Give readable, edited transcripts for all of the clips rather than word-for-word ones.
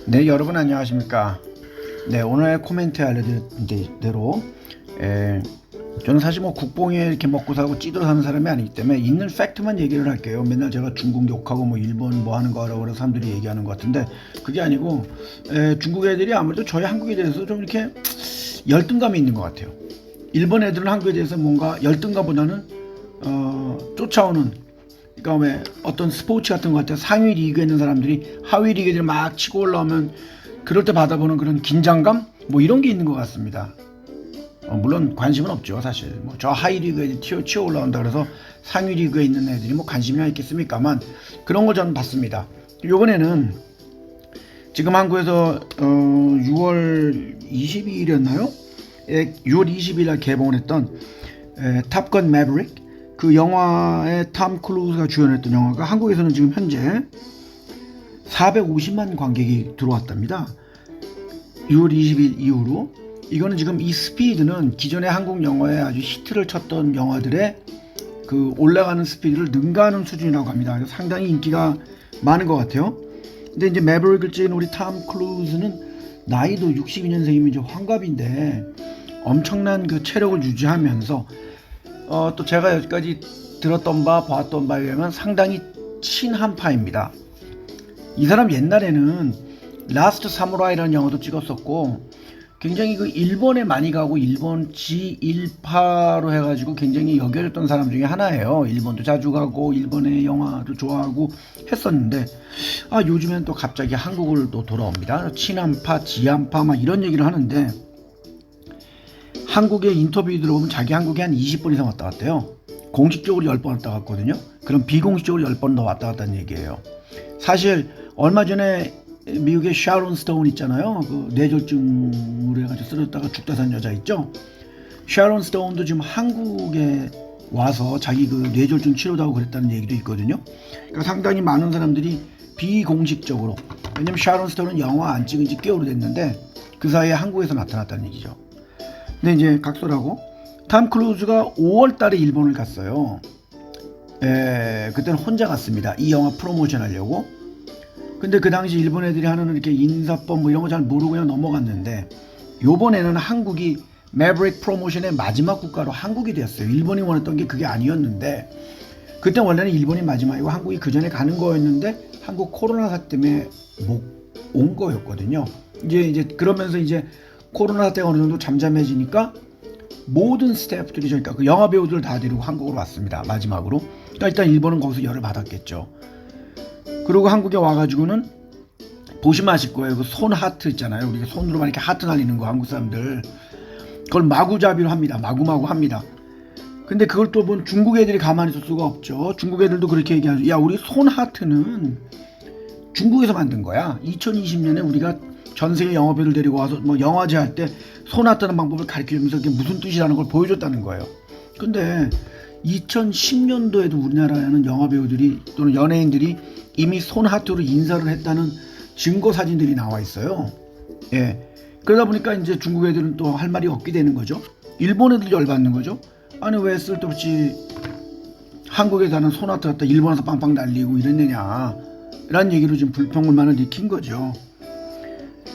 네, 여러분 안녕하십니까. 네, 오늘 코멘트에 알려드린 대로 저는 사실 뭐 국뽕에 이렇게 먹고 살고 찌들어 사는 사람이 아니기 때문에 있는 팩트만 얘기를 할게요. 맨날 제가 중국 욕하고 뭐 일본 뭐 하는 거라고 그래서 사람들이 얘기하는 것 같은데 그게 아니고 중국 애들이 아무래도 저희 한국에 대해서 좀 이렇게 열등감이 있는 것 같아요. 일본 애들은 한국에 대해서 뭔가 열등감보다는 쫓아오는, 그러니까 왜 어떤 스포츠 같은 것 같아 상위 리그에 있는 사람들이 하위 리그에 막 치고 올라오면 그럴 때 받아보는 그런 긴장감 뭐 이런 게 있는 것 같습니다. 물론 관심은 없죠. 사실 뭐 저 하위 리그에 치어 올라온다 그래서 상위 리그에 있는 애들이 뭐 관심이 있겠습니까만 그런 걸 저는 봤습니다. 요번에는 지금 한국에서 6월 22일이었나요? 6월 20일 날 개봉을 했던 탑건 매버릭, 그 영화에 톰 크루즈가 주연했던 영화가 한국에서는 지금 현재 450만 관객이 들어왔답니다. 6월 20일 이후로. 이거는 지금 이 스피드는 기존의 한국 영화에 아주 히트를 쳤던 영화들의 그 올라가는 스피드를 능가하는 수준이라고 합니다. 상당히 인기가 많은 것 같아요. 근데 이제 매버릭을 찍은 우리 톰 크루즈는 나이도 62년생이면 이제 환갑인데 엄청난 그 체력을 유지하면서 또 제가 여기까지 들었던 바 봤던 바에 의하면 상당히 친한파입니다. 이 사람 옛날에는 라스트 사무라이라는 영화도 찍었었고 굉장히 그 일본에 많이 가고 일본 G1파로 해가지고 굉장히 여겨졌던 사람 중에 하나예요. 일본도 자주 가고 일본의 영화도 좋아하고 했었는데 요즘엔 또 갑자기 한국을 또 돌아옵니다. 친한파, 지한파 막 이런 얘기를 하는데 한국의 인터뷰 들어보면 자기 한국에 한 20번 이상 왔다 갔대요. 공식적으로 10번 왔다 갔거든요. 그럼 비공식적으로 10번 더 왔다 갔다는 얘기예요. 사실 얼마 전에 미국의 샤론 스톤 있잖아요. 그 뇌졸중으로 해가지고 쓰러졌다가 죽다 산 여자 있죠. 샤론 스톤도 지금 한국에 와서 자기 그 뇌졸중 치료도 하고 그랬다는 얘기도 있거든요. 그러니까 상당히 많은 사람들이 비공식적으로, 왜냐면 샤론 스톤은 영화 안 찍은 지 꽤 오래됐는데 그 사이에 한국에서 나타났다는 얘기죠. 근데 이제 각설하고 톰 크루즈가 5월 달에 일본을 갔어요. 그때는 혼자 갔습니다. 이 영화 프로모션 하려고. 근데 그 당시 일본 애들이 하는 이렇게 인사법 뭐 이런 거 잘 모르고 그냥 넘어갔는데 요번에는 한국이 매버릭 프로모션의 마지막 국가로 한국이 되었어요. 일본이 원했던 게 그게 아니었는데 그때 원래는 일본이 마지막이고 한국이 그 전에 가는 거였는데 한국 코로나 사태 때문에 못 온 거였거든요. 이제 그러면서 이제 코로나 사태가 어느 정도 잠잠해지니까 모든 스태프들이 그러니까 그 영화 배우들 다 데리고 한국으로 왔습니다. 마지막으로. 그러니까 일단 일본은 거기서 열을 받았겠죠. 그리고 한국에 와가지고는 보시면 아실 거예요. 그 손 하트 있잖아요. 우리가 손으로만 이렇게 하트 날리는 거 한국 사람들. 그걸 마구잡이로 합니다. 마구마구 합니다. 근데 그걸 또 본 중국 애들이 가만히 있을 수가 없죠. 중국 애들도 그렇게 얘기하죠. 야, 우리 손 하트는 중국에서 만든 거야. 2020년에 우리가 전 세계 영화배우를 데리고 와서 뭐 영화제 할 때 손 하트는 방법을 가르쳐주면서 그게 무슨 뜻이라는 걸 보여줬다는 거예요. 근데 2010년도에도 우리나라에는 영화배우들이 또는 연예인들이 이미 손 하트로 인사를 했다는 증거 사진들이 나와 있어요. 그러다 보니까 이제 중국 애들은 또 할 말이 없게 되는 거죠. 일본 애들이 열받는 거죠. 아니 왜 쓸데없이 한국에 사는 손 하트 갖다 일본에서 빵빵 날리고 이랬느냐 라는 얘기로 지금 불평불만을 일으킨 거죠.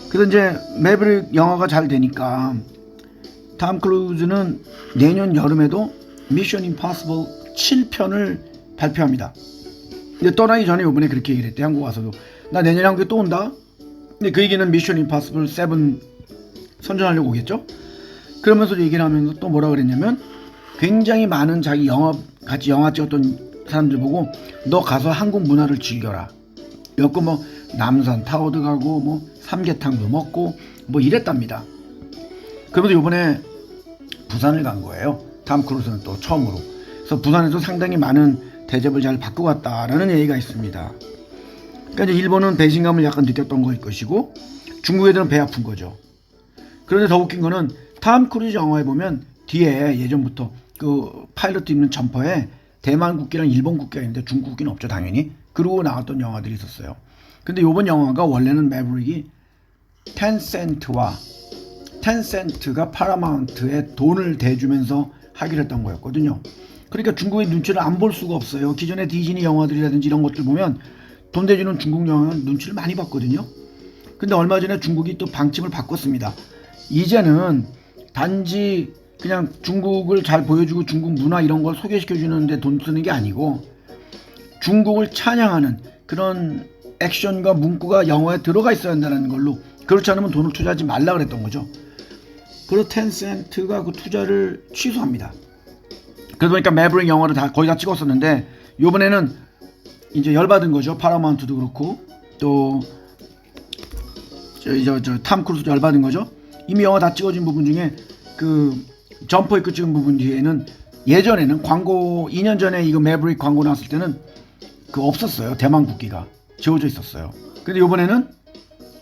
그래서 이제 매버릭 영화가 잘 되니까 톰 크루즈는 내년 여름에도 미션 임파서블 7편을 발표합니다. 근데 떠나기 전에 이번에 그렇게 얘기를 했대. 한국 와서도 나 내년에 한국에 또 온다. 근데 그 얘기는 미션 임파서블 7 선전하려고 오겠죠. 그러면서 얘기를 하면서 또 뭐라 그랬냐면 굉장히 많은 자기 같이 영화 찍었던 사람들 보고 너 가서 한국 문화를 즐겨라. 여기 뭐 남산 타워도 가고 뭐 삼계탕도 먹고 뭐 이랬답니다. 그러면서 이번에 부산을 간 거예요. 톰 크루즈는 또 처음으로. 그래서 부산에서 상당히 많은 대접을 잘 받고 갔다라는 얘기가 있습니다. 그러니까 이제 일본은 배신감을 약간 느꼈던 거일 것이고 중국 애들은 배 아픈 거죠. 그런데 더 웃긴 거는 톰 크루즈 영화에 보면 뒤에 예전부터 그 파일럿 입는 점퍼에 대만 국기랑 일본 국기가 있는데 중국 국기는 없죠 당연히. 그러고 나왔던 영화들이 있었어요. 근데 이번 영화가 원래는 매버릭이 텐센트가 파라마운트에 돈을 대주면서 하기로 했던 거였거든요. 그러니까 중국의 눈치를 안 볼 수가 없어요. 기존의 디즈니 영화들이라든지 이런 것들 보면 돈 대주는 중국 영화는 눈치를 많이 봤거든요. 근데 얼마 전에 중국이 또 방침을 바꿨습니다. 이제는 단지 그냥 중국을 잘 보여주고 중국 문화 이런 걸 소개시켜주는데 돈 쓰는 게 아니고 중국을 찬양하는 그런 액션과 문구가 영화에 들어가 있어야 한다는 걸로, 그렇지 않으면 돈을 투자하지 말라 그랬던 거죠. 그래서 텐센트가 그 투자를 취소합니다. 그러다 보니까 매브릭 영화를 거의 다 찍었었는데 이번에는 이제 열받은 거죠. 파라마운트도 그렇고 또 탐 크루즈 열받은 거죠. 이미 영화 다 찍어진 부분 중에 그 점퍼 입고 찍은 부분 뒤에는 예전에는 광고 2년 전에 이거 매브릭 광고 나왔을 때는 그 없었어요. 대만 국기가 지워져 있었어요. 근데 이번에는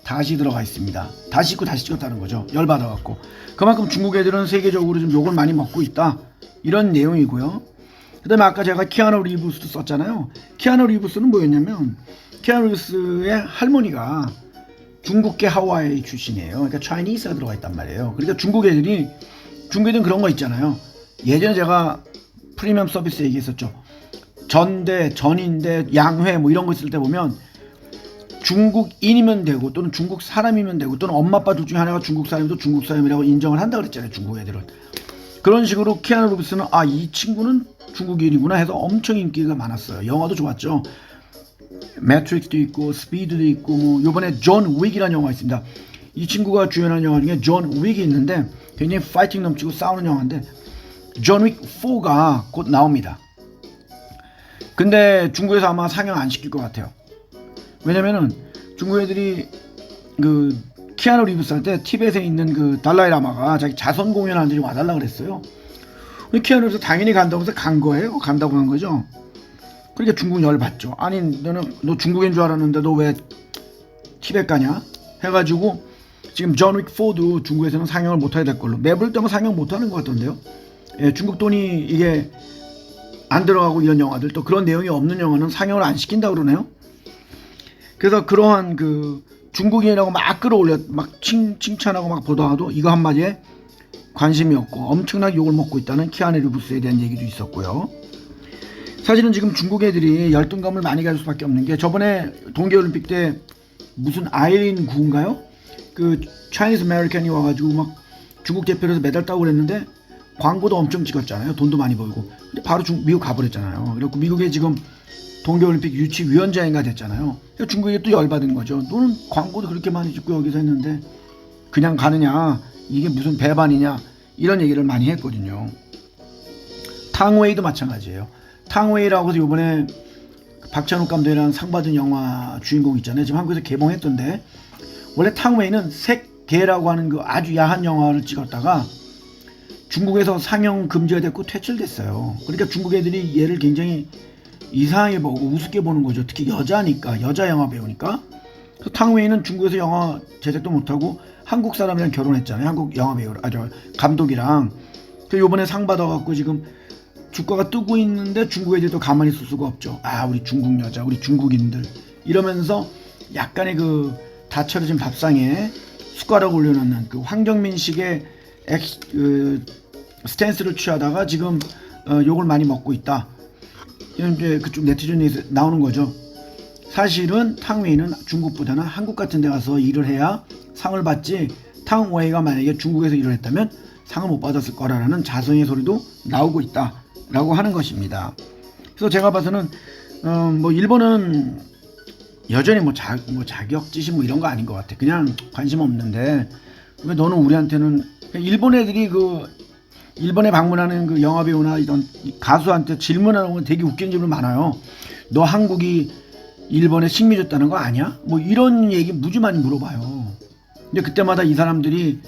다시 들어가 있습니다. 다시 입고 다시 찍었다는 거죠. 열받아갖고. 그만큼 중국 애들은 세계적으로 좀 욕을 많이 먹고 있다, 이런 내용이고요. 그 다음에 아까 제가 키아누 리브스도 썼잖아요. 키아누 리브스는 뭐였냐면 키아누 리브스의 할머니가 중국계 하와이 출신이에요. 그러니까 차이니스가 들어가 있단 말이에요. 그러니까 중국 애들은 그런 거 있잖아요. 예전에 제가 프리미엄 서비스 얘기했었죠. 전대, 전인대, 양회 뭐 이런 거 있을 때 보면 중국인이면 되고 또는 중국 사람이면 되고 또는 엄마 아빠 둘 중에 하나가 중국 사람이도 중국 사람이라고 인정을 한다 그랬잖아요. 중국 애들은. 그런 식으로 키아누 리브스는 이 친구는 중국인이구나 해서 엄청 인기가 많았어요. 영화도 좋았죠. 매트릭스도 있고 스피드도 있고 뭐 요번에 존 윅이라는 영화가 있습니다. 이 친구가 주연한 영화 중에 존 윅이 있는데 굉장히 파이팅 넘치고 싸우는 영화인데 존 윅 4가 곧 나옵니다. 근데 중국에서 아마 상영 안 시킬 것 같아요. 왜냐면은 중국 애들이 그 키아누 리브스 할 때 티벳에 있는 그 달라이 라마가 자기 자선 공연하는 데좀 와달라 그랬어요. 키아누 리브스 당연히 간다고 해서 간 거예요. 간다고 한 거죠. 그러니까 중국 열받죠. 아니 너 중국인 줄 알았는데 너 왜 티벳 가냐 해가지고 지금 존 윅 4도 중국에서는 상영을 못하게 될 걸로, 매블 때문에 상영 못하는 것 같던데요. 예, 중국 돈이 이게 안 들어가고 이런 영화들, 또 그런 내용이 없는 영화는 상영을 안 시킨다 그러네요. 그래서 그러한 그 중국인이라고 막 끌어올려 막 칭찬하고 막 보다가도 이거 한마디에 관심이 없고 엄청나게 욕을 먹고 있다는 키아누 리브스에 대한 얘기도 있었고요. 사실은 지금 중국 애들이 열등감을 많이 가질 수밖에 없는 게, 저번에 동계올림픽 때 무슨 아이린 구인가요? 그 차이니스 아메리칸이 와가지고 막 중국 대표로서 메달 따고 그랬는데 광고도 엄청 찍었잖아요. 돈도 많이 벌고. 근데 바로 미국 가버렸잖아요. 그래서 미국에 지금 동계올림픽 유치위원장인가 됐잖아요. 그러니까 중국에 또 열받은 거죠. 너는 광고도 그렇게 많이 찍고 여기서 했는데 그냥 가느냐, 이게 무슨 배반이냐, 이런 얘기를 많이 했거든요. 탕웨이도 마찬가지예요. 탕웨이라고 해서 이번에 박찬욱 감독이랑 상 받은 영화 주인공 있잖아요. 지금 한국에서 개봉했던데, 원래 탕웨이는 색개라고 하는 그 아주 야한 영화를 찍었다가 중국에서 상영 금지가 됐고 퇴출됐어요. 그러니까 중국 애들이 얘를 굉장히 이상하게 보고 우습게 보는 거죠. 특히 여자니까, 여자 영화 배우니까. 그래서 탕웨이는 중국에서 영화 제작도 못하고 한국 사람이랑 결혼했잖아요. 한국 영화 배우, 감독이랑. 그 요번에 상 받아갖고 지금 주가가 뜨고 있는데 중국 애들도 가만히 있을 수가 없죠. 우리 중국 여자, 우리 중국인들 이러면서 약간의 그 다 차려진 밥상에 숟가락 올려놓는 그 황정민식의 스탠스를 취하다가 지금 욕을 많이 먹고 있다. 이런 이제 그쪽 네티즌에서 나오는 거죠. 사실은 탕웨이는 중국보다는 한국 같은 데 가서 일을 해야 상을 받지, 탕웨이가 만약에 중국에서 일을 했다면 상을 못 받았을 거라는 자성의 소리도 나오고 있다 라고 하는 것입니다. 그래서 제가 봐서는 뭐 일본은 여전히 자격지심 뭐 이런 거 아닌 것 같아. 그냥 관심 없는데 왜 너는 우리한테는, 일본 애들이 그 일본에 방문하는 그 영화배우나 이런 가수한테 질문하는 건 되게 웃기는 질문 많아요. 너 한국이 일본에 식미 줬다는 거 아니야? 뭐 이런 얘기 무지 많이 물어봐요. 근데 그때마다 이 사람들이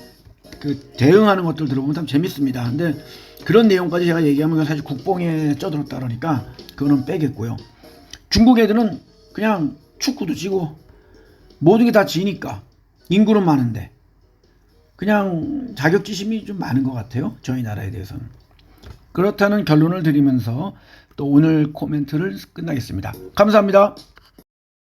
그 대응하는 것들 들어보면 참 재밌습니다. 근데 그런 내용까지 제가 얘기하면 사실 국뽕에 쪄들었다 그러니까 그거는 빼겠고요. 중국 애들은 그냥 축구도 지고 모든 게 다 지니까, 인구는 많은데 그냥 자격지심이 좀 많은 것 같아요. 저희 나라에 대해서는. 그렇다는 결론을 드리면서 또 오늘 코멘트를 끝나겠습니다. 감사합니다.